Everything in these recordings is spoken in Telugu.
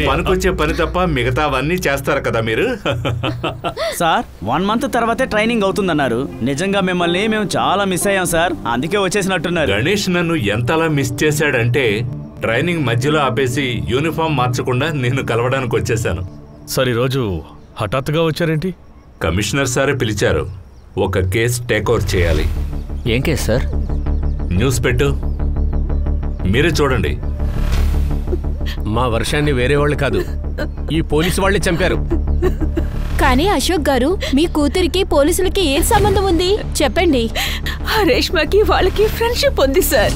పనికొచ్చే పని తప్ప మిగతావన్నీ చేస్తారు కదా మీరు. సార్ 1 మంత్ తర్వాతే ట్రైనింగ్ అవుతుందన్నారు. నిజంగా మిమ్మల్ని మేము చాలా మిస్ అయ్యాం సార్, అందుకే వచ్చేసినట్టున్నారు. గణేష్ నన్ను ఎంతలా మిస్ చేశాడంటే ట్రైనింగ్ మధ్యలో ఆపేసి యూనిఫామ్ మార్చకుండా నేను కలవడానికి వచ్చేసాను. సార్ ఈరోజు హఠాత్తుగా వచ్చారేంటి? కమిషనర్ సారే పిలిచారు. ఒక కేసు టేక్ ఓవర్ చేయాలి. ఏం కేసు సార్? న్యూస్ పెట్టు, మీరే చూడండి. మా వర్షాన్ని వేరే వాళ్ళు కాదు, ఈ పోలీసు వాళ్ళే చంపారు. కానీ అశోక్ గారు, మీ కూతురికి పోలీసులకి ఏం సంబంధం ఉంది చెప్పండి. రేష్మకి వాళ్ళకి ఫ్రెండ్షిప్ ఉంది సార్.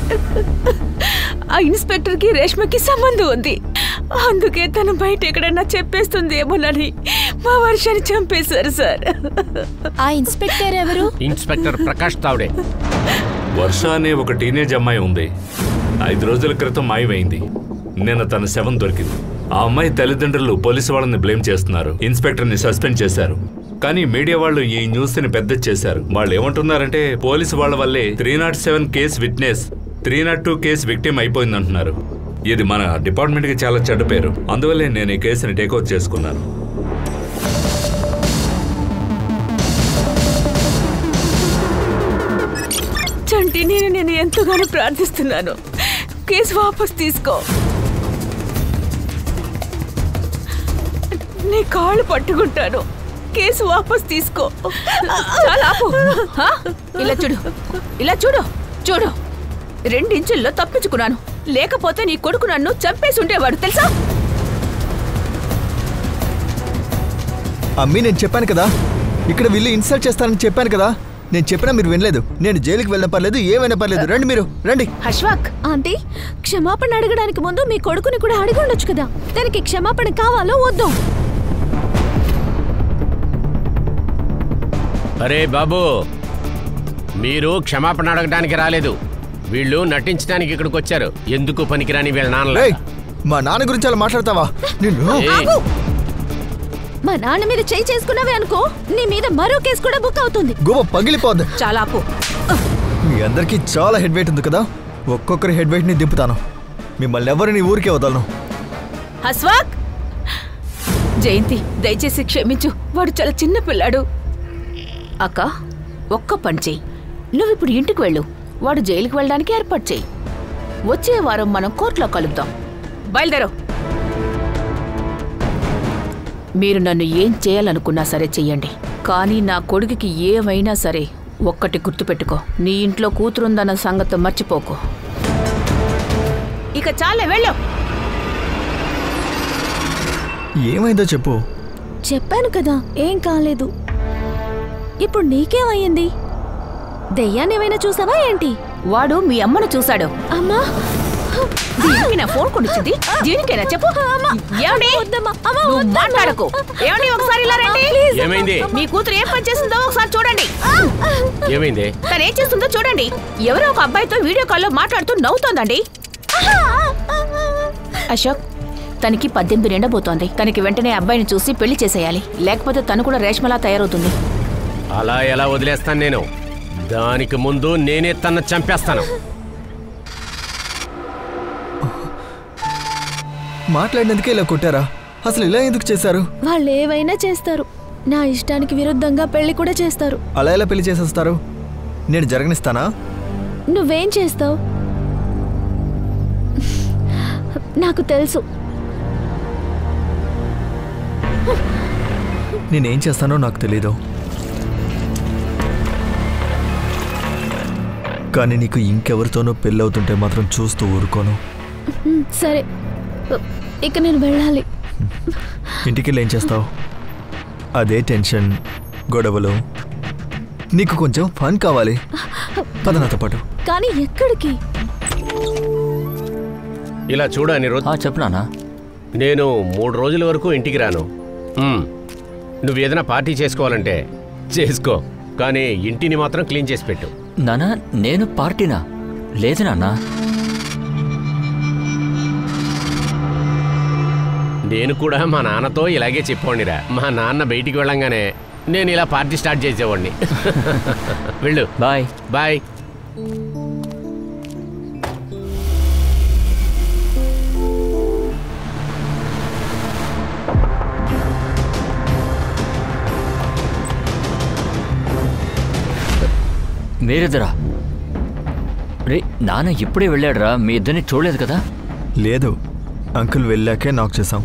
ఆ ఇన్స్పెక్టర్ కి రేష్మకి సంబంధం ఉంది. అందుకే తను బయట ఎక్కడన్నా చెప్పేస్తుందేమోనని మా వర్షాన్ని చంపేశారు సార్. ఆ ఇన్స్పెక్టర్ ఎవరు? ఇన్స్పెక్టర్ ప్రకాష్ తావడే. వర్ష అనే ఒక టీనేజ్ అమ్మాయి ఉంది. 5 రోజుల క్రితం మాయమైంది. నిన్న తన శవం దొరికింది. ఆ అమ్మాయి తల్లిదండ్రులు పోలీసు వాళ్ళని బ్లేమ్ చేస్తున్నారు. ఇన్స్పెక్టర్ని సస్పెండ్ చేశారు. కానీ మీడియా వాళ్ళు ఈ న్యూస్ ని పెద్ద చేశారు. వాళ్ళు ఏమంటున్నారంటే పోలీసు వాళ్ళ వల్లే 307 కేసు విట్నెస్, 302 కేసు విక్టిమ్ అయిపోయిందంటున్నారు. ఇది మన డిపార్ట్మెంట్ కి చాలా చెడ్డ పేరు. అందువల్లే నేను ఈ కేసుని టేక్ఓవర్ చేసుకున్నాను. చంటి, నేను ఎంతగానో ప్రార్థిస్తున్నాను, కేసు వాపస్ తీసుకో. నీ కాళ్ళు పట్టుకుంటాను, కేసు వాపస్ తీసుకో. చాలా ఇలా చూడు, ఇలా చూడు చూడు. 2 ఇంచుల్లో తప్పించుకున్నాను, లేకపోతే నీ కొడుకు నన్ను చంపేసి ఉండేవాడు తెలుసా? అమ్మీ, నేను చెప్పాను కదా ఇక్కడ వీళ్ళు ఇన్సల్ట్ చేస్తానని చెప్పాను కదా. నేను చెప్పినా మీరు వినలేదు. నేను జైలుకి వెళ్ళిన పర్లేదు, ఏమైనా పర్లేదు. రండి, మీరు రండి. అశ్వాక్ ఆంటీ, క్షమాపణ అడగడానికి ముందు మీ కొడుకుని కూడా అడిగి ఉండొచ్చు కదా. దానికి క్షమాపణ కావాలో వద్దు? అరే బాబు, మీరు క్షమాపణ అడగడానికి రాలేదు, వీళ్ళు నటించడానికి ఇక్కడికి వచ్చారు. ఎందుకు పనికిరాని వీళ్ళ నాన్న. మా నాన్న గురించి అలా మాట్లాడతావా? మా నాన్న మీద చేయి చేసుకున్నావే అనుకో, నీ మీద మరో కేసు కూడా బుక్ అవుతుంది. గోవ పగిలిపోద్ది. చాలా మీ అందరికీ చాలా హెడ్ వెయిట్ ఉంది కదా. ఒక్కొక్కరి హెడ్ వెయిట్ ని దింపుతాను. మిమ్మల్ని ఎవరిని ఊరికే వదలను. అశ్వాక్, జయంతి దయచేసి క్షమించు, వాడు చాలా చిన్న పిల్లాడు. అక్క, ఒక్క పని చెయ్యి, నువ్వు ఇప్పుడు ఇంటికి వెళ్ళు. వాడు జైలుకి వెళ్ళడానికి ఏర్పాటు చెయ్యి. వచ్చే వారం మనం కోర్టులో కలుద్దాం. బయలుదేరు. మీరు నన్ను ఏం చేయాలనుకున్నా సరే చెయ్యండి, కానీ నా కొడుకుకి ఏమైనా సరే ఒక్కటి గుర్తుపెట్టుకో, నీ ఇంట్లో కూతురుందన్న సంగతి మర్చిపోకు. ఇక చాలే, వెళ్ళు. ఏమైందో చెప్పు. చెప్పాను కదా, ఏం కాలేదు. ఇప్పుడు నీకేమయ్యింది? దెయ్యాన్ని ఏమైనా చూసావా ఏంటి? వాడు మీ అమ్మను చూశాడు. అమ్మా, దీనికి నా ఫోన్ కొనిచ్చింది, దీనికైనా చెప్పు. మాట్లాడకు. ఏమండి, ఒకసారి ఇలా రండి. ఏమైంది? మీ కూతురు ఏం పని చేస్తుందో ఒకసారి చూడండి. ఏమైంది? తను ఏం చేస్తుందో చూడండి. ఎవరో ఒక అబ్బాయితో వీడియో కాల్లో మాట్లాడుతూ నవ్వుతోందండి. అశోక్, తనకి 18 నిండబోతోంది. తనకి వెంటనే అబ్బాయిని చూసి పెళ్లి చేసేయాలి, లేకపోతే తను కూడా రేష్మలా తయారవుతుంది. అలా ఎలా వదిలేస్తాను నేను? దానికి ముందు నేనే తన చంపేస్తాను. మాట్లాడినందుకే ఇలా కొట్టారా? అసలు ఇలా ఎందుకు చేశారు? వాళ్ళు ఏవైనా చేస్తారు, నా ఇష్టానికి విరుద్ధంగా పెళ్లి కూడా చేస్తారు. అలా ఎలా పెళ్లి చేసేస్తారు? నేను జరగనిస్తానా? నువ్వేం చేస్తావు నాకు తెలుసు. నేనేం చేస్తానో నాకు తెలీదు, కానీ నీకు ఇంకెవరితోనో పెళ్ళవుతుంటే మాత్రం చూస్తూ ఊరుకోను. సరే, ఇక నేను వెళ్ళాలి. ఇంటికెళ్ళి ఏం చేస్తావు? అదే టెన్షన్, గొడవలు. నీకు కొంచెం ఫన్ కావాలి, పద నాతో పాటు. కానీ ఎక్కడికి? ఇలా చూడు అనిరుద్. చెప్పు నాన్న. నేను 3 రోజుల వరకు ఇంటికి రాను. నువ్వు ఏదైనా పార్టీ చేసుకోవాలంటే చేసుకో, కానీ ఇంటిని మాత్రం క్లీన్ చేసి పెట్టు. నాన్న, నేను పార్టీనా? లేదు నాన్న. నేను కూడా మా నాన్నతో ఇలాగే చెప్పండిరా. మా నాన్న బయటికి వెళ్ళంగానే నేను ఇలా పార్టీ స్టార్ట్ చేసేవాడిని. వెళ్ళు. Bye bye. మీరిద్దరా? రే నాన్న ఇప్పుడే వెళ్ళాడురా, మీ ఇద్దరిని చూడలేదు కదా? లేదు, అంకుల్ వెళ్ళాకే నాక్ చేసాం.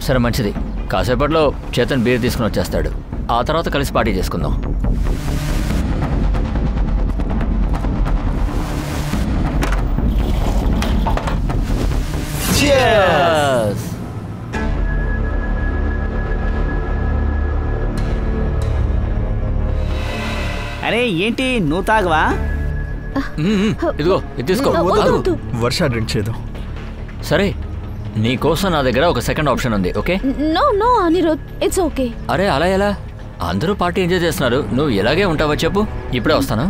సరే మంచిది, కాసేపట్లో చేతన్ బీర్ తీసుకుని వచ్చేస్తాడు. ఆ తర్వాత కలిసి పార్టీ చేసుకుందాం. అరే ఏంటి నువ్వు తాగవా? ఇదిగో ఇది తీసుకో. వర్ష డ్రింక్ చేద్దాం. సరే నీకోసం నా దగ్గర ఒక సెకండ్ ఆప్షన్ ఉంది. Okay? No no Anirudh, it's okay. అరే అలా ఎలా? అందరూ పార్టీ ఎంజాయ్ చేస్తున్నారు, నువ్వు ఇలాగే ఉంటావా చెప్పు? ఇప్పుడే వస్తాను.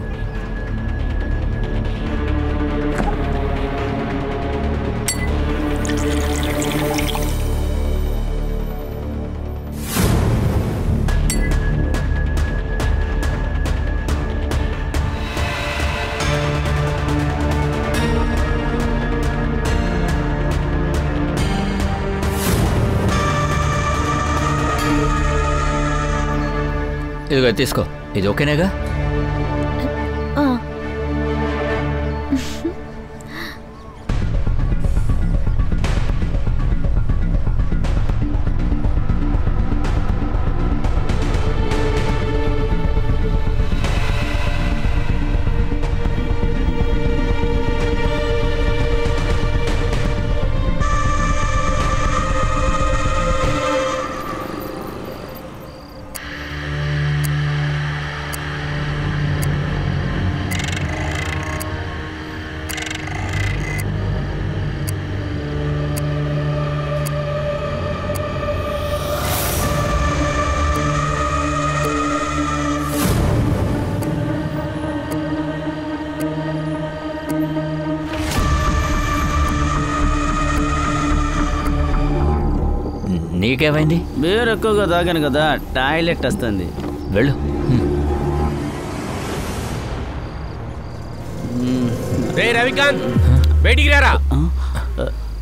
ఇదిగో తీసుకో. ఇది ఓకేనేగా? నీకేమైంది? బీర్ ఎక్కువగా తాగాను కదా, టాయిలెట్ వస్తుంది. వెళ్ళు. రే రవికాంత్, బయటికి రారా.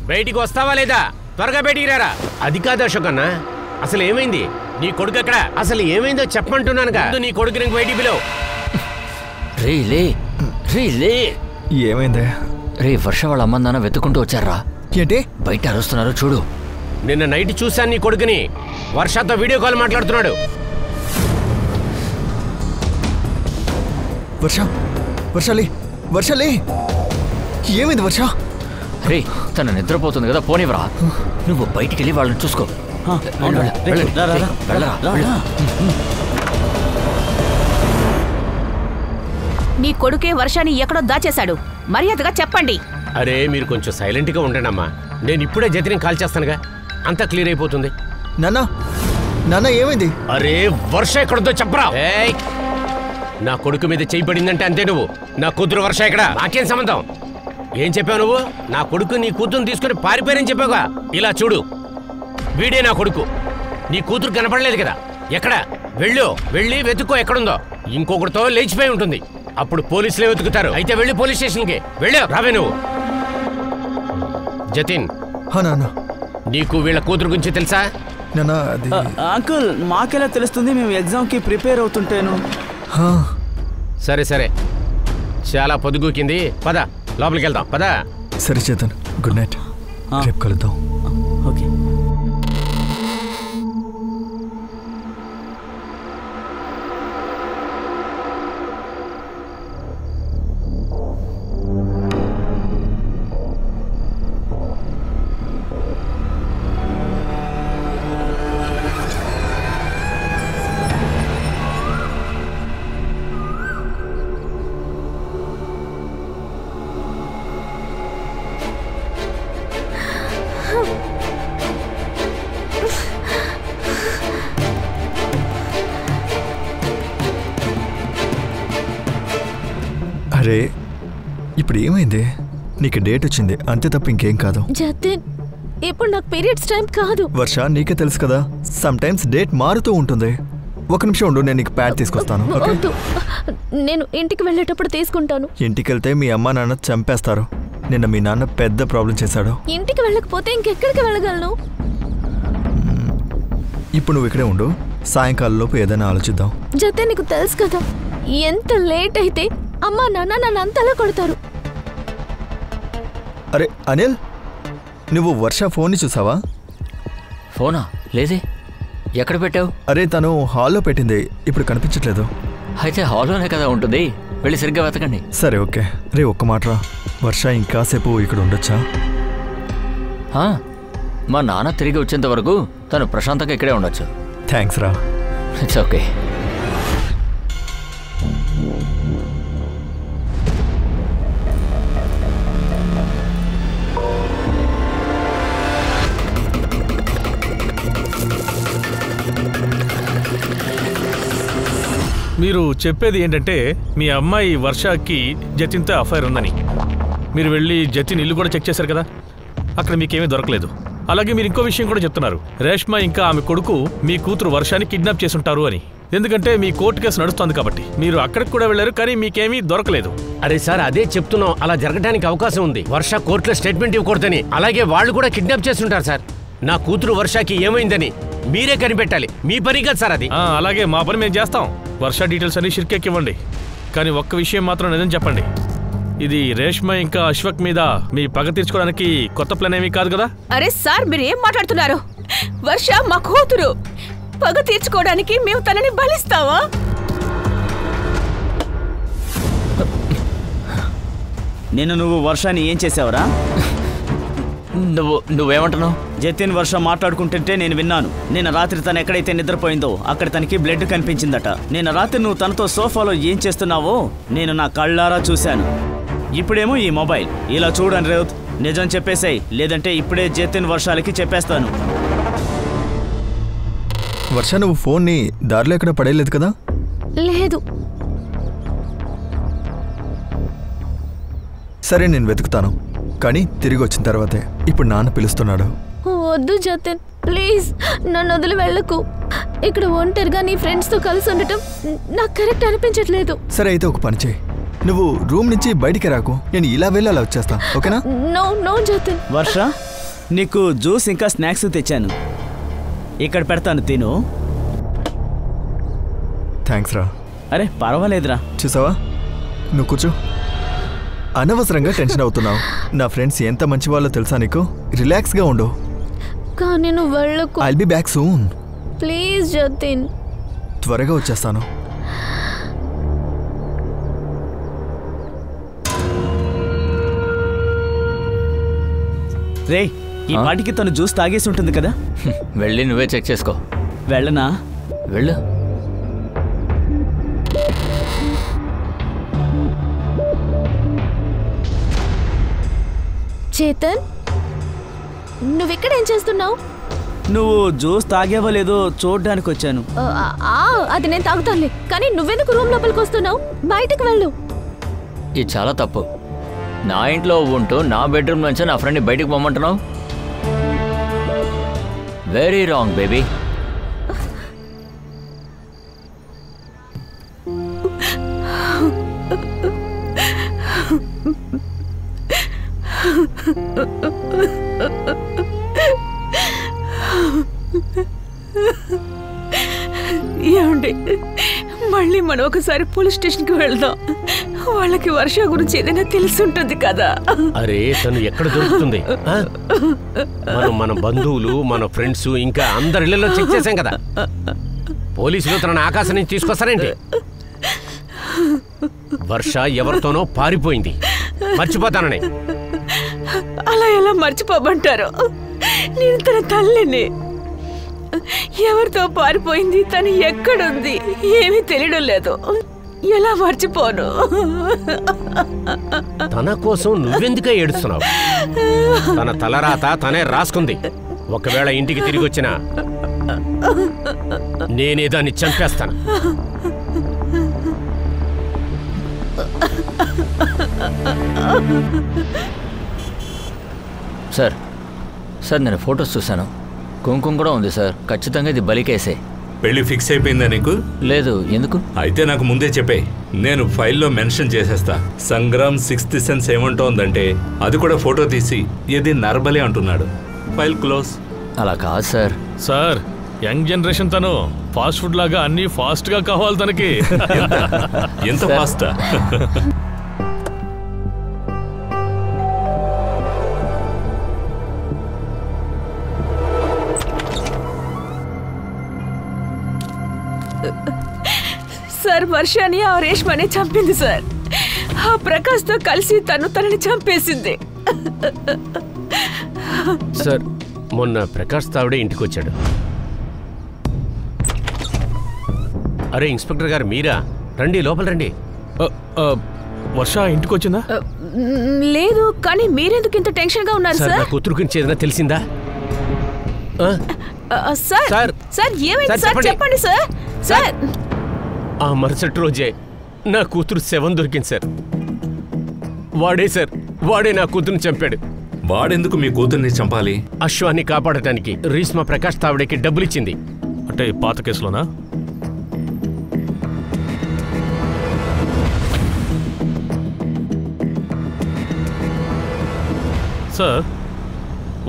బయటికి వస్తావా లేదా? త్వరగా బయటికి రారా. అది కాదు అశోక్ అన్న, అసలు ఏమైంది? నీ కొడుకు ఎక్కడ? అసలు ఏమైందో చెప్పమంటున్నానుగా. నీ కొడుకుని బయటికి పిలువు. రే లే, రే లే. ఏమైంది? రే వర్ష వాళ్ళ అమ్మ నాన్న వెతుకుంటూ వచ్చారా? ఏంటి బయట అరుస్తున్నారు చూడు. నిన్న నైట్ చూశాను నీ కొడుకుని, వర్షతో వీడియో కాల్ మాట్లాడుతున్నాడు. వర్షాలి, ఏమైంది వర్ష? రే తన నిద్రపోతుంది కదా, పోనివరా. నువ్వు బయటికి వెళ్ళి వాళ్ళని చూసుకో. వెళ్ళరా. నీ కొడుకే వర్షాన్ని ఎక్కడో దాచేశాడు, మర్యాదగా చెప్పండి. అరే మీరు కొంచెం సైలెంట్గా ఉండండి అమ్మా. నేను ఇప్పుడే జతిని కాల్ చేస్తానుగా, అంతా క్లియర్ అయిపోతుంది. నాన్న ఏమైంది? అరే వర్ష ఎక్కడుందో చెప్పరా. నా కొడుకు మీద చేయి పడిందంటే అంతే. నువ్వు నా కూతురు వర్ష ఎక్కడ? నాకేం సంబంధం? ఏం చెప్పావు నువ్వు? నా కొడుకు నీ కూతురుని తీసుకుని పారిపోయారని చెప్పావుగా. ఇలా చూడు, వీడే నా కొడుకు. నీ కూతురు కనపడలేదు కదా, ఎక్కడ? వెళ్ళి వెతుక్కో ఎక్కడుందో. ఇంకొకరితో లేచిపోయి ఉంటుంది, అప్పుడు పోలీసులే వెతుకుతారు. అయితే వెళ్ళి పోలీస్ స్టేషన్కి వెళ్ళు. రావే నువ్వు. జతిన్, నీకు వీళ్ళ కూతురు గురించి తెలుసా? అంకుల్ మాకెలా తెలుస్తుంది? మేము ఎగ్జామ్కి ప్రిపేర్ అవుతుంటేను. సరే చాలా పొద్దుగూకింది, పద లోపలికి వెళ్దాం. పద. సరే చేతన్, గుడ్ నైట్, రేపు కలుద్దాం. ఓకే. అరే ఇప్పుడు ఏమైంది? నీకు డేట్ వచ్చింది అంతే తప్ప ఇంకేం కాదు. జతిన్, ఇప్పుడు నాకు పీరియడ్స్ టైం కాదు. వర్ష నీకే తెలుసు కదా, సమ్ టైమ్స్ డేట్ మారుతూ ఉంటుంది. ఒక నిమిషం ఉండు, నేను నీకు ప్యాడ్ తీసుకొస్తాను. నేను ఇంటికి వెళ్ళేటప్పుడు తీసుకుంటాను. ఇంటికి వెళ్తే మీ అమ్మ నాన్న చంపేస్తారు. నిన్న మీ నాన్న పెద్ద ప్రాబ్లం చేశాడు. ఇంటికి వెళ్ళకపోతే ఇంకెక్కడికి వెళ్ళగలను? ఇప్పుడు నువ్వు ఇక్కడే ఉండు, సాయంకాలం లోపు ఏదైనా ఆలోచిద్దాం. జతిన్, నీకు తెలుసు కదా ఎంత లేట్ అయితే అమ్మా నాన్న నన్ను అంతలా కొడతారు. అరే అనిల్, నువ్వు వర్ష ఫోన్ని చూసావా? ఫోనా? లేదే. ఎక్కడ పెట్టావు? అరే తను హాల్లో పెట్టింది, ఇప్పుడు కనిపించట్లేదు. అయితే హాల్లోనే కదా ఉంటుంది, వెళ్ళి సరిగ్గా వెతకండి. సరే ఓకే. రే ఒక్క మాట రా, వర్ష ఇంకాసేపు ఇక్కడ ఉండొచ్చా? మా నాన్న తిరిగి వచ్చేంత వరకు తను ప్రశాంతంగా ఇక్కడే ఉండొచ్చు. థ్యాంక్స్ రా. It's okay. మీరు చెప్పేది ఏంటంటే మీ అమ్మాయి వర్షకి జతిన్తో అఫైర్ ఉందని. మీరు వెళ్ళి జతిన్ ఇల్లు కూడా చెక్ చేశారు కదా, అక్కడ మీకేమీ దొరకలేదు. అలాగే మీరు ఇంకో విషయం కూడా చెప్తున్నారు, రేష్మ ఇంకా ఆమె కొడుకు మీ కూతురు వర్షాన్ని కిడ్నాప్ చేసుంటారు అని. ఎందుకంటే మీ కోర్టు కేసు నడుస్తుంది కాబట్టి. మీరు అక్కడికి కూడా వెళ్ళారు, కానీ మీకేమీ దొరకలేదు. అరే సార్, అదే చెప్తున్నాం, అలా జరగడానికి అవకాశం ఉంది. వర్ష కోర్టులో స్టేట్మెంట్ ఇవ్వకూడదని, అలాగే వాళ్ళు కూడా కిడ్నాప్ చేస్తుంటారు సార్. నా కూతురు వర్షకి ఏమైందని మీరే కనిపెట్టాలి, మీ పని కదా సార్ అది. అలాగే మా పని మేము చేస్తాం. వర్ష డీటెయిల్స్ అన్ని షిర్కేకి ఇవ్వండి, కానీ ఒక్క విషయం మాత్రం నిజం చెప్పండి. ఇది రేష్మ ఇంకా అశ్వక్ మీద మీ పగ తీర్చుకోవడానికి కొత్త ప్లాన్ ఏమీ కాదు కదా? అరే సార్, మీరు ఏం మాట్లాడుతున్నారు? వర్ష మా కూతురు, పగ తీర్చుకోవడానికి మేము తనని బలిస్తావా? నువ్వు వర్షాన్ని ఏం చేసావురా? నువ్వేమంటున్నావు? జతిన్ వర్ష మాట్లాడుకుంటుంటే నేను విన్నాను. నిన్న రాత్రి తను ఎక్కడైతే నిద్రపోయిందో అక్కడ తనకి బ్లడ్ కనిపించిందట. నిన్న రాత్రి నువ్వు తనతో సోఫాలో ఏం చేస్తున్నావో నేను నా కళ్ళారా చూశాను. ఇప్పుడేమో ఈ మొబైల్. ఇలా చూడండి రేవత్, నిజం చెప్పేసాయి, లేదంటే ఇప్పుడే జతిన్ వర్షాలకి చెప్పేస్తాను. వర్ష, నువ్వు ఫోన్ని దారిలో ఎక్కడ పడేయలేదు కదా? లేదు. సరే నేను వెతుకుతాను, కానీ తిరిగి వచ్చిన తర్వాతే. ఇప్పుడు నాన్న పిలుస్తున్నాడు. వద్దు జతిన్, ప్లీజ్ నన్ను వదిలి వెళ్ళకు. ఇక్కడ ఒంటరిగా నీ ఫ్రెండ్స్తో కలిసి ఉండటం నాకు కరెక్ట్ అనిపించట్లేదు. సరే అయితే ఒక పని చేయి, నువ్వు రూమ్ నుంచి బయటికి రాకు, నేను ఇలా వెళ్ళి అలా వచ్చేస్తా, ఓకేనా? No no Jatin. వర్ష, నీకు జ్యూస్ ఇంకా స్నాక్స్ తెచ్చాను, ఇక్కడ పెడతాను, తిను. థ్యాంక్స్ రా. అరే పర్వాలేదురా. చూసావా, నువ్వు కూర్చో. అనవసరంగా టెన్షన్ అవుతున్నావు. నా ఫ్రెండ్స్ ఎంత మంచి వాళ్ళో తెలుసా నీకు? రిలాక్స్గా ఉండు. కానీ నువ్వు వెళ్ళకు. I'll be back soon. Please Jatin. త్వరగా వచ్చేస్తాను. రే, ఈ పాటికి తను జ్యూస్ తాగేసి ఉంటుంది కదా? వెళ్ళి నువ్వే చెక్ చేసుకో. వెళ్ళనా? వెళ్ళు. చేతన్, నువ్వెక్కడ ఏం చేస్తున్నావు? నువ్వు జ్యూస్ తాగేవో లేదో చూడ్డానికి వచ్చాను. అది నేను తాగుతానులే, కానీ నువ్వెందుకు రూమ్ లోపలికి వస్తున్నావు? బయటకు వెళ్ళు. ఇది చాలా తప్పు. నా ఇంట్లో ఉంటూ నా బెడ్రూమ్ నుంచి నా ఫ్రెండ్ని బయటకు పొమ్మంటున్నావు. Very wrong baby. ఏమండి, మళ్ళీ మనం ఒకసారి పోలీస్ స్టేషన్కి వెళ్దాం. వాళ్ళకి వర్ష గురించి ఏదైనా తెలిసి ఉంటుంది కదా. అరే తను ఎక్కడ దొరుకుతుంది? మన బంధువులు, మన ఫ్రెండ్స్, ఇంకా అందరి ఇళ్లలో చెక్ చేశాం కదా. పోలీసులు తనని ఆకాశం నుంచి తీసుకొస్తారేంటి? వర్ష ఎవరితోనో పారిపోయింది, మర్చిపోతానని. అలా ఎలా మర్చిపోమంటారు? నేను తన తల్లిని. ఎవరితో పారిపోయింది, తను ఎక్కడుంది ఏమీ తెలియడం లేదు. ఎలా మర్చిపోను? తన కోసం నువ్వెందుకే ఏడుస్తున్నావు? తన తలరాత తనే రాసుకుంది. ఒకవేళ ఇంటికి తిరిగి వచ్చినా నేనే దాన్ని చంపేస్తాను. సార్, నేను ఫొటోస్ చూశాను. కుంకుమ కూడా ఉంది సార్. ఖచ్చితంగా ఇది బలికేసే. పెళ్లి ఫిక్స్ అయిపోయిందా నీకు? లేదు. ఎందుకు? అయితే నాకు ముందే చెప్పే, నేను ఫైల్లో మెన్షన్ చేసేస్తా. సంగ్రామ్ 6th సెన్స్ ఏమంటోందంటే అది కూడా ఫోటో తీసి ఇది నర్బలే అంటున్నాడు. File close. అలా కాదు సార్. సార్, యంగ్ జనరేషన్ తను ఫాస్ట్ ఫుడ్ లాగా అన్ని ఫాస్ట్ గా కావాలి తనకి. ఎంత ఫాస్టా? సార్ వర్షాని ఆ రేష్మనే చంపింది సార్. ఆ ప్రకాష్తో కలిసి తనని చంపేసింది. సార్ మొన్న ప్రకాష్ తావుడే ఇంటికి వచ్చాడు. అరే ఇన్స్పెక్టర్ గారు మీరా? రండి లోపల రండి. వర్ష ఇంటికి వచ్చిందా? లేదు, కానీ మీరెందుకు ఇంత టెన్షన్ గా ఉన్నారు సార్? సార్ నా కూతురు గురించి ఏదైనా తెలిసిందా? సార్ సార్ ఏమైంది సార్? చెప్పండి సార్. సార్ ఆ మరుసటి రోజే నా కూతురు శవం దొరికింది సార్. వాడే నా కూతురుని చంపాడు. వాడెందుకు మీ కూతుర్ని చంపాలి? అశ్వాన్ని కాపాడటానికి రీష్మా ప్రకాష్ తావుడేకి డబ్బులిచ్చింది. అంటే పాత కేసులోనా? సార్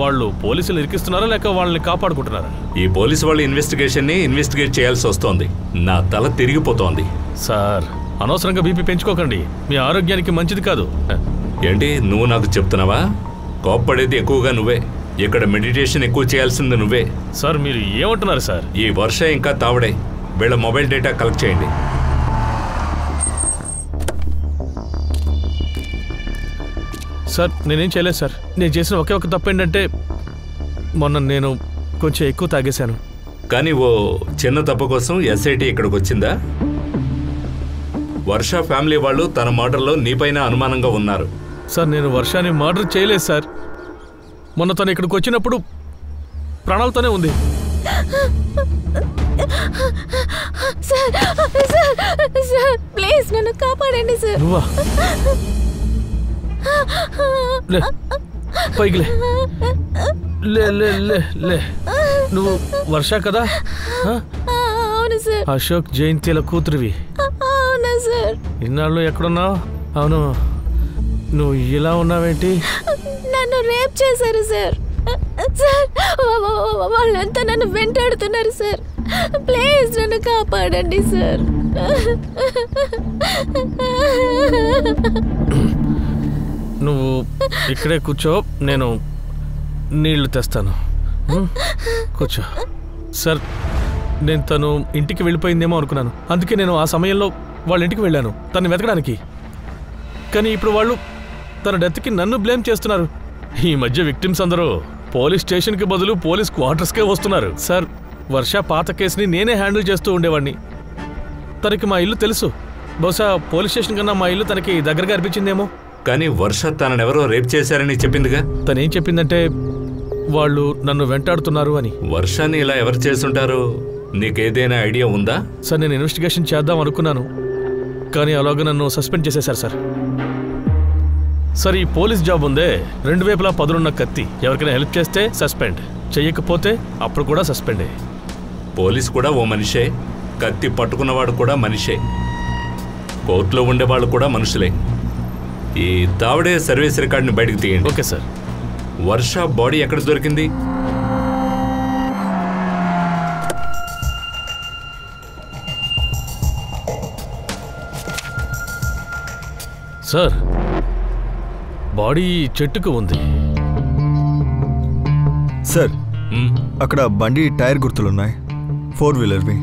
వాళ్ళు పోలీసులు ఇరికిస్తున్నారా లేక వాళ్ళని కాపాడుకుంటున్నారా? ఈ పోలీసు వాళ్ళ ఇన్వెస్టిగేట్ చేయాల్సి వస్తోంది. నా తల తిరిగిపోతోంది. సార్ అనవసరంగా బీపీ పెంచుకోకండి, మీ ఆరోగ్యానికి మంచిది కాదు. ఏంటి నువ్వు నాకు చెప్తున్నావా? కోప్పడేది ఎక్కువగా నువ్వే. ఇక్కడ మెడిటేషన్ ఎక్కువ చేయాల్సింది నువ్వే. సార్ మీరు ఏమంటున్నారు సార్? ఈ వర్ష ఇంకా తావడే వీళ్ళ మొబైల్ డేటా కలెక్ట్ చేయండి. సార్ నేనేం చేయలేదు సార్. నేను చేసిన ఒకే ఒక తప్పు ఏంటంటే మొన్న నేను కొంచెం ఎక్కువ తాగేశాను. కానీ ఓ చిన్న తప్పు కోసం ఎస్ఐటి ఇక్కడికి వచ్చిందా? వర్ష ఫ్యామిలీ వాళ్ళు తన మర్డర్లో నీపైన అనుమానంగా ఉన్నారు. సార్ నేను వర్షాన్ని మర్డర్ చేయలేదు సార్. మొన్న తను ఇక్కడికి వచ్చినప్పుడు ప్రాణాలతోనే ఉంది. సార్ ప్లీజ్ నన్ను కాపాడండి సార్. నువ్వా? లే పైకి లే లే లే లే. నువ్వు వర్ష కదా? అవును సార్. అశోక్ జయంతిల కూతురివి. అవునా సార్? ఇన్నాళ్ళు ఎక్కడున్నావు? అవును, నువ్వు ఇలా ఉన్నావేంటి? నన్ను రేప్ చేశారు సార్. సార్ వాళ్ళంతా నన్ను వెంటాడుతున్నారు సార్. ప్లీజ్ నన్ను కాపాడండి సార్. నువ్వు ఇక్కడే కూర్చో, నేను నీళ్లు తెస్తాను. కూర్చో. సార్ నేను తను ఇంటికి వెళ్ళిపోయిందేమో అనుకున్నాను. అందుకే నేను ఆ సమయంలో వాళ్ళ ఇంటికి వెళ్ళాను తను వెతకడానికి. కానీ ఇప్పుడు వాళ్ళు తన డెత్కి నన్ను బ్లేమ్ చేస్తున్నారు. ఈ మధ్య విక్టిమ్స్ అందరూ పోలీస్ స్టేషన్కి బదులు పోలీస్ క్వార్టర్స్కే వస్తున్నారు. సార్ వర్ష పాత కేసుని నేనే హ్యాండిల్ చేస్తూ ఉండేవాడిని. తనకి మా ఇల్లు తెలుసు. బహుశా పోలీస్ స్టేషన్ కన్నా మా ఇల్లు తనకి దగ్గరగా అనిపించిందేమో. కానీ వర్ష తననెవరో రేప్ చేశారని చెప్పిందిగా? తనేం చెప్పిందంటే వాళ్ళు నన్ను వెంటాడుతున్నారు అని. వర్షాన్ని ఇలా ఎవరు చేసుంటారు? నీకేదైనా ఐడియా ఉందా? సార్ నేను ఇన్వెస్టిగేషన్ చేద్దాం అనుకున్నాను, కానీ అలాగే నన్ను సస్పెండ్ చేసేశారు సార్. సార్ ఈ పోలీస్ జాబ్ ఉందే, రెండు వైపులా పదునున్న కత్తి. ఎవరికైనా హెల్ప్ చేస్తే సస్పెండ్, చెయ్యకపోతే అప్పుడు కూడా సస్పెండే. పోలీస్ కూడా ఓ మనిషే, కత్తి పట్టుకున్నవాడు కూడా మనిషే, కోర్టులో ఉండేవాళ్ళు కూడా మనుషులే. ఈ తావడే సర్వీస్ రికార్డుని బయటకు తీయండి. Okay sir. వర్ష బాడీ ఎక్కడ దొరికింది? సార్ బాడీ చెట్టుకు ఉంది. సార్ అక్కడ బండి టైర్ గుర్తులున్నాయి, 4 వీలర్వి.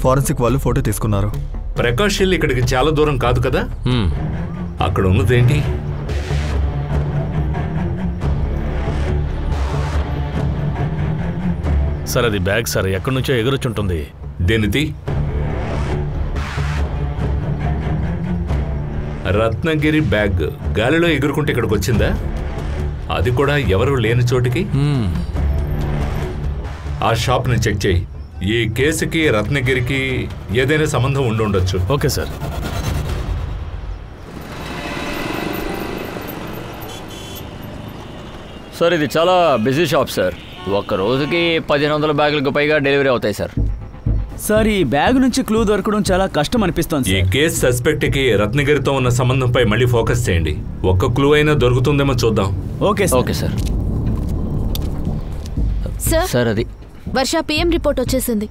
ఫారెన్సిక్ వాళ్ళు ఫోటో తీసుకున్నారు. ప్రకాష్ హిల్ ఇక్కడికి చాలా దూరం కాదు కదా? అక్కడ ఉన్నదేంటి? సార్ అది బ్యాగ్ సార్, ఎక్కడి నుంచో ఎగురొచ్చుంటుంది. దేనిది? రత్నగిరి బ్యాగ్ గాలిలో ఎగురుకుంటే ఇక్కడికి వచ్చిందా? అది కూడా ఎవరు లేని చోటికి. ఆ షాప్ని చెక్ చేయి. ఈ కేసుకి రత్నగిరికి ఏదైనా సంబంధం ఉండుండొచ్చు. Okay sir. సార్ ఇది చాలా బిజీ షాప్ సార్. ఒక్క రోజుకి 1500 బ్యాగులకు పైగా డెలివరీ అవుతాయి సార్. సార్ ఈ బ్యాగ్ నుంచి క్లూ దొరకడం చాలా కష్టం అనిపిస్తోంది. ఈ కేసు సస్పెక్ట్కి రత్నగిరితో ఉన్న సంబంధంపై మళ్ళీ ఫోకస్ చేయండి. ఒక్క క్లూ అయినా దొరుకుతుందేమో చూద్దాం. Okay okay sir. Sir sir అది వర్ష పిఎం రిపోర్ట్ వచ్చేసింది.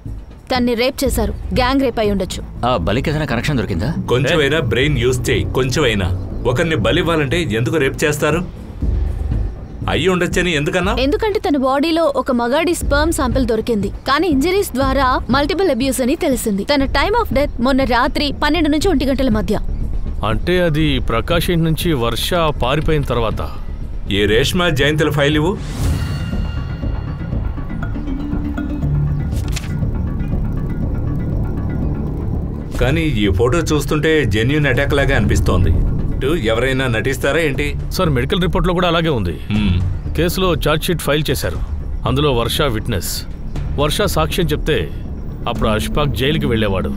తన్ని రేప్ చేశారు. గ్యాంగ్ రేప్ అయి ఉండొచ్చు. ఆ బలికి ఏదైనా కనెక్షన్ దొరికిందా? కొంచెమైనా బ్రెయిన్ యూజ్ చేయి. కొంచెమైనా. ఒకరిని బలివ్వాలంటే ఎందుకు రేప్ చేస్తారు? అయ్యి ఉండొచ్చని ఎందుకన్నా? ఎందుకంటే తన బాడీలో ఒక మగాడి స్పర్మ్ శాంపిల్ దొరికింది. కానీ ఇంజరీస్ ద్వారా మల్టిపుల్ అబ్యూస్ అని తెలిసింది. తన టైమ్ ఆఫ్ డెత్ మొన్న రాత్రి 12 నుంచి 1 గంటల మధ్య. అంటే అది ప్రకాష్ ఇంటి నుంచి వర్ష పారిపోయిన తర్వాత. ఈ రేష్మా జయంతుల ఫైల్ ఇవ్వు. కానీ ఈ ఫోటో చూస్తుంటే జెన్యూన్ అటాక్ లాగా అనిపిస్తోంది. ఎవరైనా నటిస్తారా ఏంటి? సార్ మెడికల్ రిపోర్ట్లో కూడా అలాగే ఉంది. కేసులో ఛార్జ్ షీట్ ఫైల్ చేశారు. అందులో వర్ష విట్నెస్. వర్ష సాక్ష్యం చెప్తే అప్పుడు అష్ఫాక్ జైలుకి వెళ్ళేవాడు.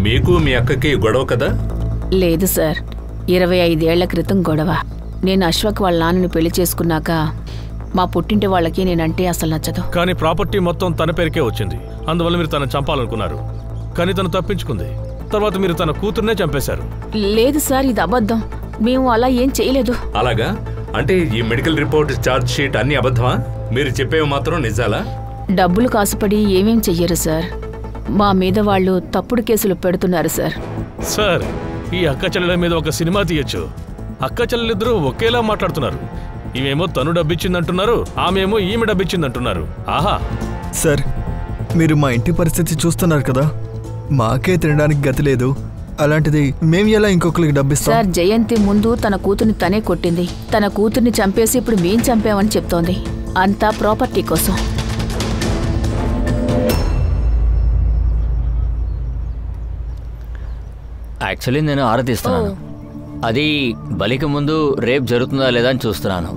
మీకు మీ అక్కకి గొడవ కదా? లేదు సార్, 25 ఏళ్ల క్రితం గొడవ. నేను అశ్వక్ వాళ్ళ నాన్నని పెళ్లి చేసుకున్నాక మా పుట్టింటి వాళ్ళకి నేనంటే అసలు నచ్చదు. కానీ ప్రాపర్టీ మొత్తం తన పేరుకే వచ్చింది. అందువల్ల మీరు తను చంపాలనుకున్నారు. కానీ తను తప్పించుకుంది. తర్వాత మీరు తన కూతుర్నే చంపేశారు. లేదు సార్, ఇది అబద్ధం. మేము అలా ఏం చేయలేదు. అలాగా? అంటే ఈ మెడికల్ రిపోర్ట్, ఛార్జ్ షీట్ అన్ని అబద్ధమా? మీరు చెప్పేవి మాత్రం నిజాలా? డబ్బులు కాసుపడి ఏమేం చెయ్యరు సార్. మా మీద వాళ్ళు తప్పుడు కేసులు పెడుతున్నారు సార్. సార్, ఈ అక్క చెల్లెల మీద ఒక సినిమా తీయొచ్చు. అక్క చెల్లెలిద్దరూ ఒకేలా మాట్లాడుతున్నారు. ఈమెమో తను డబ్బిచ్చిందంటున్నారు, ఆమెమో ఈమె డబ్బిచ్చిందంటున్నారు. ఆహా! సార్, మీరు మా ఇంటి పరిస్థితి చూస్తున్నారు కదా. మాకే తినడానికి గతి లేదు. అలాంటిది మేము ఎలా ఇంకొకరికి డబ్బిస్తాం? సార్, జయంతి ముందు తన కూతుర్ని తనే కొట్టింది. తన కూతుర్ని చంపేసి ఇప్పుడు మేం చంపామని చెప్తోంది. అంతా ప్రాపర్టీ కోసం. యాక్చువల్లీ నేను ఆరాధిస్తున్నాను. అది బలికి ముందు రేప్ జరుగుతుందా లేదా అని చూస్తున్నాను.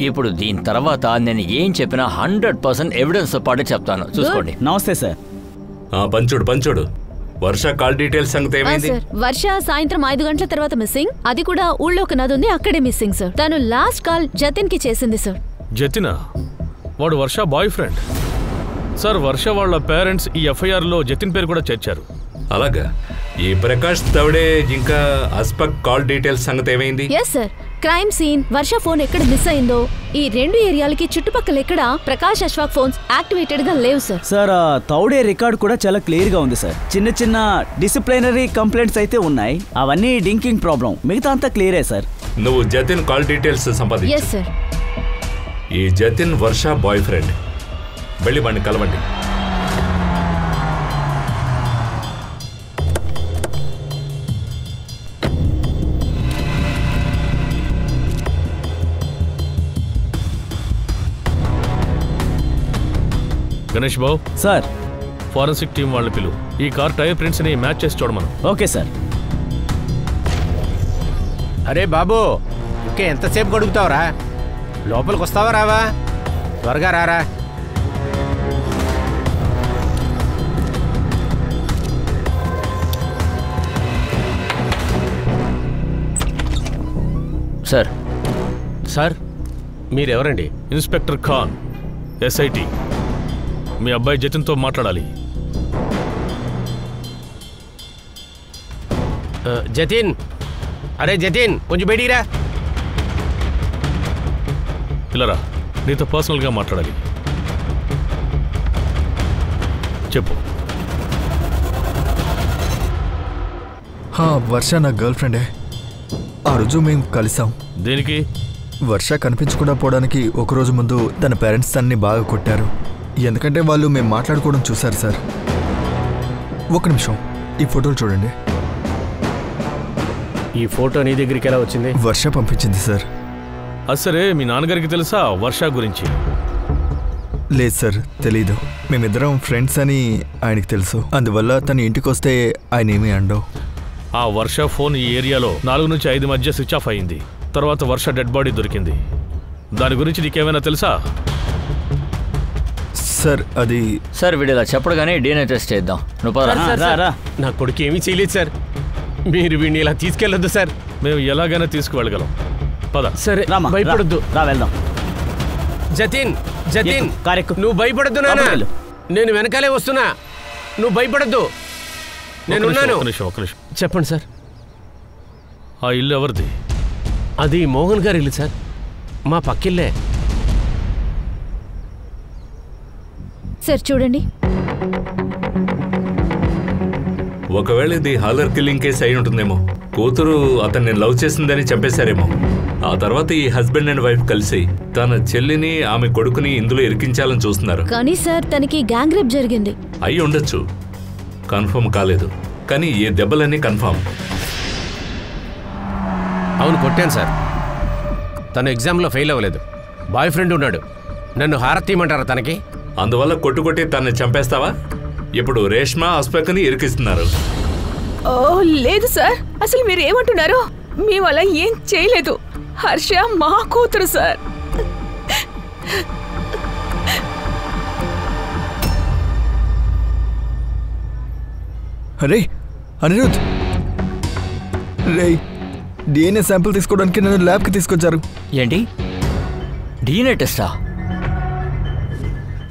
ఇప్పుడు దీని తర్వాత నేను ఏం చెప్పినా 100% ఎవిడెన్స్ పాటు చెప్తాను. చూసుకోండి. నమస్తే సార్. పంచుడు వర్ష కాల్ డీటెయిల్స్ సంగతి ఏమైంది? సార్, వర్ష సాయంత్రం 5 గంటల తర్వాత మిస్సింగ్. అది కూడా ఊళ్ళో ఒక నది ఉంది, అక్కడే మిస్సింగ్ సార్. తను లాస్ట్ కాల్ జతిన్ కి చేసింది సార్. జతినా? వాడు వర్ష బాయ్ ఫ్రెండ్ సార్. వర్ష వాళ్ళ పేరెంట్స్ ఈ ఎఫ్ఐఆర్ లో జతిన్ పేరు కూడా చేర్చారు. అలాగా? ఈ ప్రకాష్ తవడే ఇంకా అస్పక్ కాల్ డీటెయిల్స్ సంగతి ఏమైంది? ఎస్ సార్, క్రైమ్ సీన్, వర్ష ఫోన్ ఎక్కడ మిస్ అయిందో, ఈ 2 ఏరియాలకి చుట్టుపక్కల ఎక్కడ ప్రకాష్ అశ్వాక్ ఫోన్స్ యాక్టివేటెడ్ గా లేవు సార్. సార్, తౌడే రికార్డ్ కూడా చాలా క్లియర్ గా ఉంది సార్. చిన్న చిన్న డిసిప్లినరీ కంప్లైంట్స్ అయితే ఉన్నాయి. అవన్నీ డింకింగ్ ప్రాబ్లం. మిగతా అంతా క్లియరే సార్. నువ్వు జతిన్ కాల్ డీటెయిల్స్ సంపాదించు. Yes sir. ఈ జతిన్ వర్ష బాయ్ ఫ్రెండ్. వెళ్ళి వాడిని కలవండి. Ganesh Babu sir, forensic team వాళ్ళ పిలువు. ఈ కార్ టైర్ ప్రింట్స్ ని మ్యాచ్ చేసి చూడమను. Okay sir. అరే బాబు, ఇంకా ఎంతసేపు గడుపుతావురా? లోపలికి వస్తావా రావా? త్వరగా రారా. సార్. సార్, మీరెవరండి? Inspector Khan, SIT. మీ అబ్బాయి జతిన్తో మాట్లాడాలి. జతిన్, అరే జతిన్, కొంచెం బయటికి రా. ఇలారా, నీతో పర్సనల్గా మాట్లాడాలి. చెప్పు. వర్ష నా గర్ల్ ఫ్రెండే. ఆ రోజు మేము కలిసాం. దేనికి? వర్ష కనిపించకుండా పోవడానికి ఒకరోజు ముందు తన పేరెంట్స్ తనని బాగా కొట్టారు. ఎందుకంటే వాళ్ళు మేము మాట్లాడుకోవడం చూశారు సార్. ఒక నిమిషం, ఈ ఫోటోలు చూడండి. ఈ ఫోటో నీ దగ్గరికి ఎలా వచ్చింది? వర్ష పంపించింది సార్. సరే, మీ నాన్నగారికి తెలుసా వర్ష గురించి? లేదు సార్, తెలీదు. మేమిద్దరం ఫ్రెండ్స్ అని ఆయనకి తెలుసు. అందువల్ల తన ఇంటికి వస్తే ఆయన ఏమీ అండవు. ఆ వర్ష ఫోన్ ఈ ఏరియాలో 4 నుంచి 5 మధ్య స్విచ్ ఆఫ్ అయింది. తర్వాత వర్ష డెడ్ బాడీ దొరికింది. దాని గురించి నీకేమైనా తెలుసా? సార్, అది సార్, వీడు ఇలా చెప్పడగానే DNA టెస్ట్ చేద్దాం. నువ్వు పద. నా కొడుకు ఏమీ చేయలేదు సార్. మీరు వీడిని ఇలా తీసుకెళ్ళొద్దు సార్. మేము ఎలాగైనా తీసుకువెళ్ళగలం. పద. సరే, భయపడొద్దు. రా వెళ్దాం. జతిన్, జతిన్, కారెక్కు. నువ్వు భయపడొద్దు నాన్న. నేను వెనకాలే వస్తున్నా. నువ్వు భయపడొద్దు, నేనున్నాను. ఒక నిమిషం. చెప్పండి సార్. ఆ ఇల్లు ఎవరిది? అది మోహన్ గారి ఇల్లు సార్. మా పక్కిల్లే. సార్ చూడండి. ఒకవేళ ఇది హాలర్ కిల్లింగ్ కేసు అయి ఉంటుందేమో. కూతురు అతన్ని లవ్ చేసిందని చంపేశారేమో. ఆ తర్వాత ఈ హస్బెండ్ అండ్ వైఫ్ కలిసి తన చెల్లిని ఆమె కొడుకుని ఇందులో ఇరికించాలని చూస్తున్నారు. కానీ సార్ తనకి గ్యాంగ్ రేప్ జరిగింది. అయి ఉండొచ్చు, కన్ఫర్మ్ కాలేదు. కానీ ఈ దెబ్బలన్నీ కన్ఫర్మ్. అవును, కొట్టాను సార్. తను ఎగ్జామ్లో ఫెయిల్ అవ్వలేదు. బాయ్ ఫ్రెండ్ ఉన్నాడు. నన్ను హారతీయమంటారా తనకి? అందువల్ల కొట్టుకొట్టి తనని చంపేస్తావా? ఇప్పుడు రేష్మ అస్పక్ని ఇరికిస్తున్నారు. ఓ లేదు సార్, అసలు మీరు ఏమంటున్నారు? మీ వల్ల ఏం చేయలేదు. హర్ష మా కూతురు సార్. అరే అనిరుద్, రే డిఎన్ఏ శాంపుల్ తీసుకోవడానికి నన్ను ల్యాబ్కి తీసుకొచ్చారు. ఏంటి డిఎన్ఏ టెస్టా?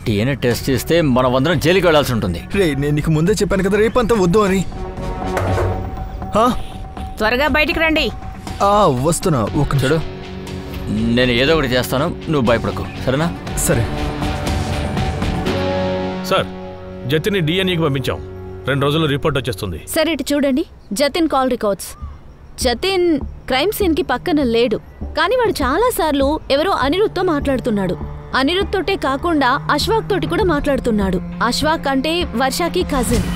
డిఎన్ఏ టెస్ట్ చేస్తే మనమందరం జైలుకి వెళ్లాల్సి ఉంటుంది. రే నేను నీకు ముందే చెప్పాను కదా రేపంతా వద్దు అని. త్వరగా బయటికి రండి. వస్తున్నా. ఒక చూడు, నేను ఏదో ఒకటి చేస్తాను, నువ్వు భయపడకు, సరేనా? సరే సార్, జతిని డిఎన్ఏకి పంపించాం. 2 రోజుల్లో రిపోర్ట్ వచ్చేస్తుంది. సరే ఇటు చూడండి. Jatin call records. Jatin crime scene కి పక్కన లేడు, కానీ వాడు చాలా సార్లు ఎవరో అనిరుద్తో మాట్లాడుతున్నాడు. అనిరుద్ తోటే కాకుండా అశ్వాక్ తోటి కూడా మాట్లాడుతున్నాడు. అశ్వాక్ అంటే వర్షకి కజిన్.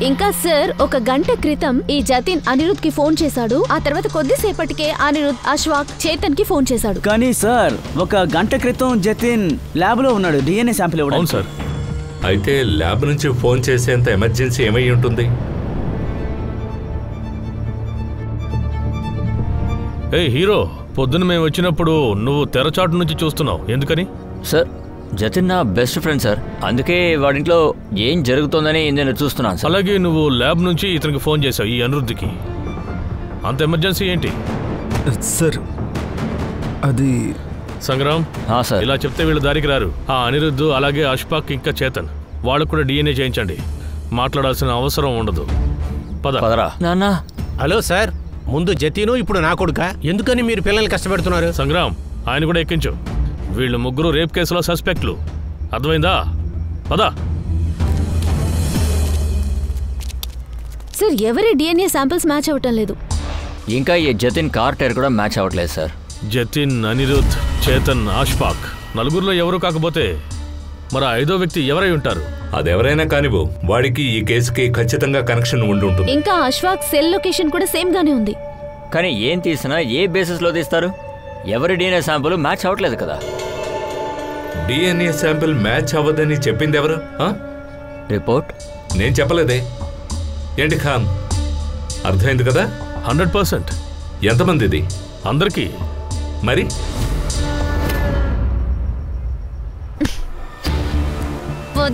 ఇంకా సార్, 1 గంట క్రితం ఈ జతిన్ అనిరుద్ కి ఫోన్ చేశాడు. ఆ తర్వాత కొద్దిసేపటికే అనిరుద్ అశ్వాక్ చేతన్ కి ఫోన్ చేశాడు. కానీ సార్, 1 గంట క్రితం జతిన్ ల్యాబ్ లో ఉన్నాడు డిఎన్ఏ శాంపిల్ ఇవ్వడం. అవును సార్. అయితే ల్యాబ్ నుంచి ఫోన్ చేసేంత ఎమర్జెన్సీ ఏమై ఉంటుంది? ఏ హీరో, పొద్దున మేము వచ్చినప్పుడు నువ్వు తెరచాటు నుంచి చూస్తున్నావు, ఎందుకని? సార్, జతిన్ నా బెస్ట్ ఫ్రెండ్ సార్, అందుకే వాడింట్లో ఏం జరుగుతోందని నేను చూస్తున్నాను సార్. అలాగే నువ్వు ల్యాబ్ నుంచి ఇతనికి ఫోన్ చేశావు, ఈ అనిరుద్ధికి. అంత ఎమర్జెన్సీ ఏంటి? సార్ అది సంగ్రామ్, సార్, ఇలా చెప్తే వీళ్ళు దారికి రారు. ఆ అనిరుద్ధ్, అలాగే అష్ఫాక్, ఇంకా చేతన్, వాళ్ళకు కూడా డిఎన్ఏ చేయించండి. మాట్లాడాల్సిన అవసరం ఉండదు. పదరా. నాన్న. హలో సార్, ముందు జతీను, ఇప్పుడు నా కొడుక. ఎందుకని మీరు పిల్లల్ని కష్టపెడుతున్నారు? సంగ్రామ్, ఆయన కూడా ఎక్కించు. వీళ్ళు ముగ్గురు రేప్ కేసులో సస్పెక్ట్లు, అర్థమైందా? పదా. సార్, ఎవరి డిఎన్ఏ శాంపిల్స్ మ్యాచ్ అవ్వటం లేదు. ఇంకా ఈ జతిన్ కార్ టైర్ కూడా మ్యాచ్ అవ్వట్లేదు సార్. జతిన్, అనిరుద్ధ్, చేతన్, అష్ఫాక్ నలుగురిలో ఎవరు కాకపోతే మరి 5వ వ్యక్తి ఎవరై ఉంటారు? అదెవరైనా కానివ్వు, వాడికి ఈ కేసుకి ఖచ్చితంగా కనెక్షన్ ఉండి ఉంటుంది. ఇంకా అశ్వాక్ సెల్ లొకేషన్ కూడా సేమ్ గానే ఉంది. కానీ ఏం తీసినా ఏ బేసిస్ లో తీస్తారు? ఎవరి డిఎన్ఏ శాంపుల్ మ్యాచ్ అవ్వట్లేదు కదా. డిఎన్ఏ శాంపిల్ మ్యాచ్ అవ్వదని చెప్పింది ఎవరు? రిపోర్ట్ నేను చెప్పలేదే. ఏంటి ఖాన్, అర్థమైంది కదా? 100%. ఎంతమందిది? అందరికీ. మరి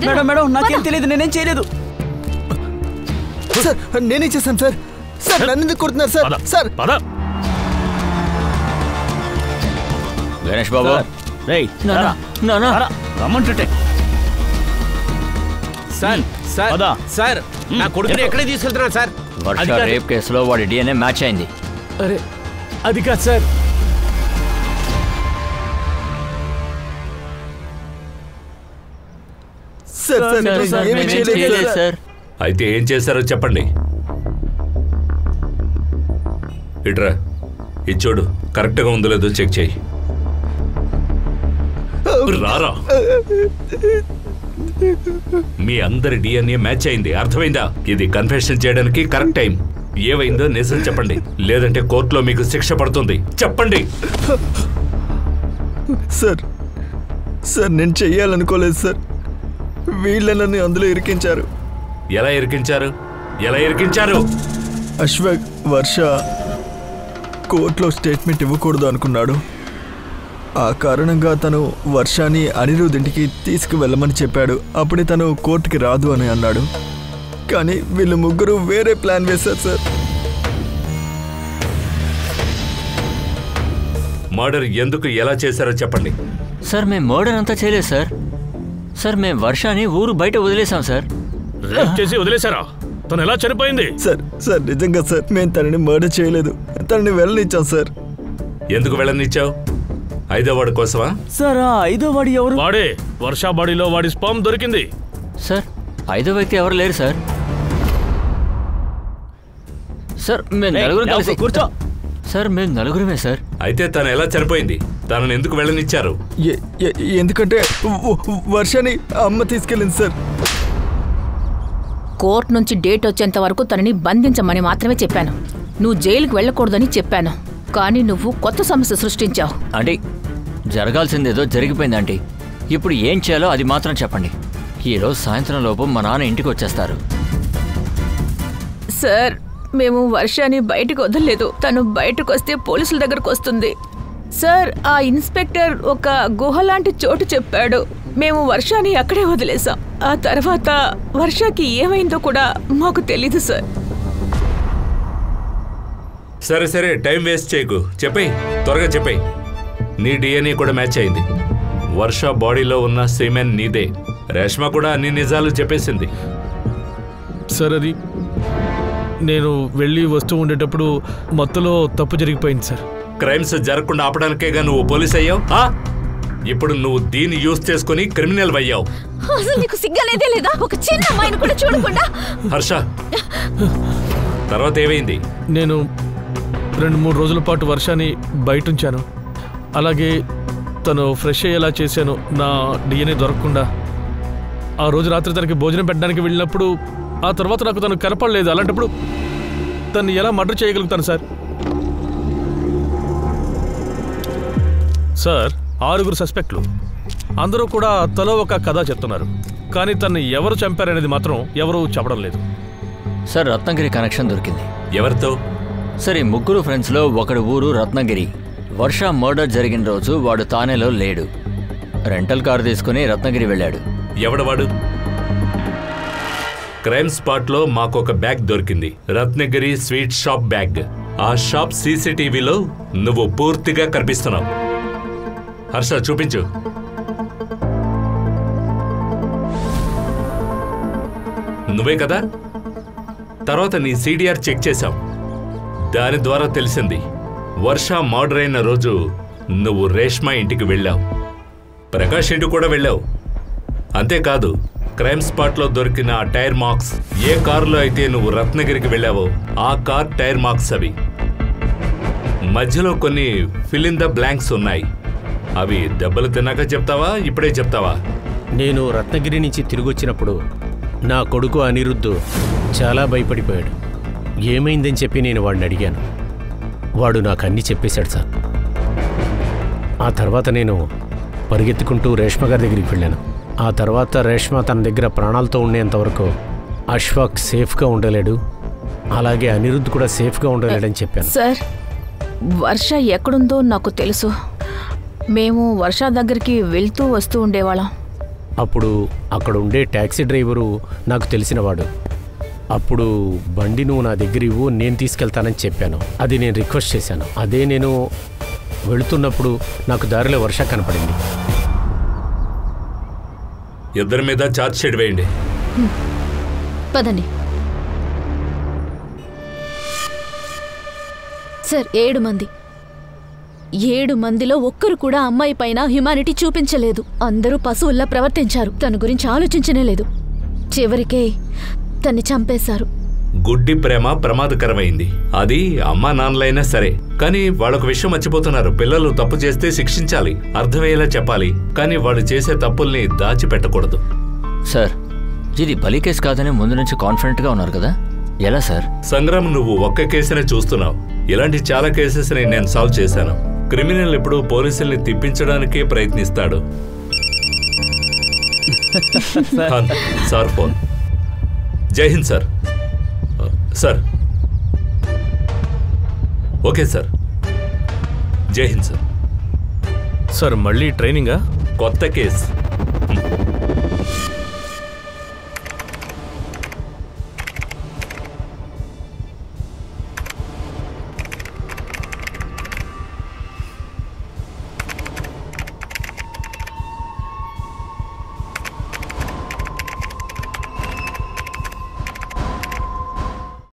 మేడం మేడం, నాకేం తెలియదు, నేనేం చేయలేదు. సార్, నేనే చేశాను సార్. సార్, నన్ను ఎందుకు కొడుతున్నారు సార్? సార్, గణేష్ బాబు, రమ్మంటుంటే. సార్ సార్ సార్, నా కొడుకుని ఎక్కడే తీసుకెళ్తున్నారు సార్? వర్ష రేప్ కేసులో వాడి డిఎన్ఏ మ్యాచ్ అయింది. అరే అది కాదు సార్. అయితే ఏం చేశారో చెప్పండి. ఇట్రా, ఇది చూడు, కరెక్ట్గా ఉందో లేదో చెక్ చేయి. రారా, మీ అందరి డిఎన్ఏ మ్యాచ్ అయింది, అర్థమైందా? ఇది కన్ఫెషన్ చేయడానికి కరెక్ట్ టైం. ఏవైందో నిజం చెప్పండి, లేదంటే కోర్టులో మీకు శిక్ష పడుతుంది. చెప్పండి. సార్, సార్ నేను చెయ్యాలనుకోలేదు సార్. వీళ్ళని అందులో ఇరికించారు. ఎలా ఇరికించారు? ఎలా ఇరికించారు? అశ్వక్ వర్ష కోర్టులో స్టేట్మెంట్ ఇవ్వకూడదు అనుకున్నాడు. ఆ కారణంగా తను వర్షాన్ని అనిరుద్ ఇంటికి తీసుకువెళ్ళమని చెప్పాడు. అప్పుడే తను కోర్టుకి రాదు అని అన్నాడు. కానీ వీళ్ళు ముగ్గురు వేరే ప్లాన్ వేశారు సార్. మర్డర్ ఎందుకు ఎలా చేశారో చెప్పండి. సార్, మేము మర్డర్ అంతా చేయలేదు సార్. సార్, మేము వర్షాన్ని ఊరు బయట వదిలేసాం సార్. రేప్ చేసి వదిలేశారా? తను ఎలా చనిపోయింది? సార్, సార్ నిజంగా సార్, మేము తనని మర్డర్ చేయలేదు, తనని వెళ్ళనిచ్చాం సార్. ఎందుకు వెళ్ళనిచ్చావు? ఐదో వాడి కోసమా? సార్ ఆ 5వ వాడు ఎవరు? వాడే వర్ష బాడీలో వాడి స్పామ్ దొరికింది. సార్ 5వ వ్యక్తి ఎవరు లేరు సార్. సార్ మేము నలుగురు కలిసి కూర్చో. సార్ మేము నలుగురమే సార్. అయితే తను ఎలా చనిపోయింది? తనను ఎందుకు వెళ్ళనిచ్చారు? ఎందుకంటే వర్షాని అమ్మ తీసుకెళ్ళింది సార్. కోర్టు నుంచి డేట్ వచ్చేంత వరకు తనని బంధించమని మాత్రమే చెప్పాను. నువ్వు జైలుకి వెళ్ళకూడదని చెప్పాను, కానీ నువ్వు కొత్త సమస్య సృష్టించావు. అంటే జరగాల్సిందేదో జరిగిపోయింది ఆంటీ. ఇప్పుడు ఏం చేయాలో అది మాత్రం చెప్పండి. ఈరోజు సాయంత్రం లోపు మా నాన్న ఇంటికి వచ్చేస్తారు. సార్ మేము వర్షాన్ని బయటకు వదలలేదు. తను బయటకు వస్తే పోలీసుల దగ్గరకు వస్తుంది. సార్ ఆ ఇన్స్పెక్టర్ ఒక గుహ లాంటి చోటు చెప్పాడు. మేము వర్షాన్ని అక్కడే వదిలేసాం. ఆ తర్వాత వర్షాకి ఏమైందో కూడా మాకు తెలీదు సార్. సరే సరే, టైం వేస్ట్ చేయకు. చెప్పేయ్, త్వరగా చెప్పేయ్. నీ డిఎన్ఏ కూడా మ్యాచ్ అయింది. వర్ష బాడీలో ఉన్న సిమెన్ నీదే. రేష్మ కూడా అన్ని నిజాలు చెప్పేసింది. సార్ అది నేను వెళ్ళి వస్తూ ఉండేటప్పుడు మొత్తలో తప్పు జరిగిపోయింది సార్. క్రైమ్స్ జరగకుండా ఆపడానికేగా నువ్వు పోలీస్ అయ్యావు. ఇప్పుడు నువ్వు దీన్ని యూజ్ చేసుకుని క్రిమినల్ అయ్యావు. అసలు నీకు సిగ్గనేదే లేదా? ఒక చిన్న అమ్మాయిని కూడా చూడకుండా. హర్ష, తర్వాత ఏమైంది? నేను 2-3 రోజుల పాటు వర్షాన్ని బయట ఉంచాను. అలాగే తను ఫ్రెష్ అయ్యేలా చేశాను, నా డిఎన్ఏ దొరకకుండా. ఆ రోజు రాత్రి తనకి భోజనం పెట్టడానికి వెళ్ళినప్పుడు ఆ తర్వాత నాకు తను కనపడలేదు. అలాంటప్పుడు తను ఎలా మర్డర్ చేయగలుగుతాను సార్? సార్ 6 సస్పెక్ట్లు, అందరూ కూడా తలో ఒక కథ చెప్తున్నారు. కానీ తను ఎవరు చంపారనేది మాత్రం ఎవరూ చెప్పడం లేదు. సార్ రత్నగిరి కనెక్షన్ దొరికింది. ఎవరితో? సరే, 3 ఫ్రెండ్స్లో ఒకడు ఊరు రత్నగిరి. వర్ష మర్డర్ జరిగిన రోజు వాడు తానేలో లేడు. రెంటల్ కారు తీసుకుని రత్నగిరి వెళ్ళాడు. ఎవడవాడు? క్రైమ్ స్పాట్ లో మాకు ఒక బ్యాగ్ దొరికింది, రత్నగిరి స్వీట్ షాప్ బ్యాగ్. ఆ షాప్ సీసీటీవీలో నువ్వు పూర్తిగా కనిపిస్తున్నావు. హర్ష, చూపించు. నువ్వే కదా? తర్వాత నీ సిడిఆర్ చెక్ చేశాం. దాని ద్వారా తెలిసింది వర్ష మర్డర్ అయిన రోజు నువ్వు రేష్మ ఇంటికి వెళ్ళావు, ప్రకాష్ ఇంటికి కూడా వెళ్ళావు. అంతేకాదు, క్రైమ్ స్పాట్ లో దొరికిన ఆ టైర్ మార్క్స్, ఏ కారులో అయితే నువ్వు రత్నగిరికి వెళ్ళావో ఆ కార్ టైర్ మార్క్స్ అవి. మధ్యలో కొన్ని ఫిల్ ఇన్ ద బ్లాంక్స్ ఉన్నాయి. అవి దెబ్బలు తిన్నాక చెప్తావా, ఇప్పుడే చెప్తావా? నేను రత్నగిరి నుంచి తిరిగి వచ్చినప్పుడు నా కొడుకు అనిరుద్ధు చాలా భయపడిపోయాడు. ఏమైందని చెప్పి నేను వాడిని అడిగాను. వాడు నాకు అన్నీ చెప్పేశాడు సార్. ఆ తర్వాత నేను పరిగెత్తుకుంటూ రేష్మ గారి దగ్గరికి వెళ్ళాను. ఆ తర్వాత రేష్మ తన దగ్గర ప్రాణాలతో ఉండేంతవరకు అశ్వాక్ సేఫ్గా ఉండలేడు, అలాగే అనిరుద్ధ్ కూడా సేఫ్గా ఉండలేడని చెప్పాను. సార్ వర్ష ఎక్కడుందో నాకు తెలుసు. మేము వర్ష దగ్గరికి వెళ్తూ వస్తూ ఉండేవాళ్ళం. అప్పుడు అక్కడ ఉండే ట్యాక్సీ డ్రైవరు నాకు తెలిసినవాడు. అప్పుడు బండి నువ్వు నా దగ్గర ఇవ్వు, నేను తీసుకెళ్తానని చెప్పాను. అది నేను రిక్వెస్ట్ చేశాను. అదే నేను వెళుతున్నప్పుడు నాకు దారిలో వర్ష కనపడింది. ఇద్దరి మీద ఛార్జ్ షీట్ వేయండి. పదండి సార్. 7 మంది. 7 మందిలో ఒక్కరు కూడా అమ్మాయి పైన హ్యుమానిటీ చూపించలేదు. అందరూ పశువుల్లా ప్రవర్తించారు. తన గురించి ఆలోచించనే లేదు. చివరికే తన్ని చంపేశారు. గుడ్డి ప్రేమ ప్రమాదకరమైంది. అది అమ్మా నాన్నలైనా సరే. కానీ వాళ్ళొక విషయం మర్చిపోతున్నారు. పిల్లలు తప్పు చేస్తే శిక్షించాలి, అర్థమయ్యేలా చెప్పాలి. కానీ వాళ్ళు చేసే తప్పుల్ని దాచిపెట్టకూడదు. సార్ ఇది బలి కేసు కాదని ముందు నుంచి కాన్ఫిడెంట్గా ఉన్నారు కదా, ఎలా సార్? సంగ్రామ్, నువ్వు ఒక్క కేసునే చూస్తున్నావు. ఇలాంటి చాలా కేసెస్ని నేను సాల్వ్ చేశాను. క్రిమినల్ ఎప్పుడు పోలీసుల్ని తిప్పించడానికే ప్రయత్నిస్తాడు. Sir phone. జై హింద్ సార్. Sir okay sir. జై హింద్ సార్. సార్ మళ్ళీ ట్రైనింగా? కొత్త కేసు.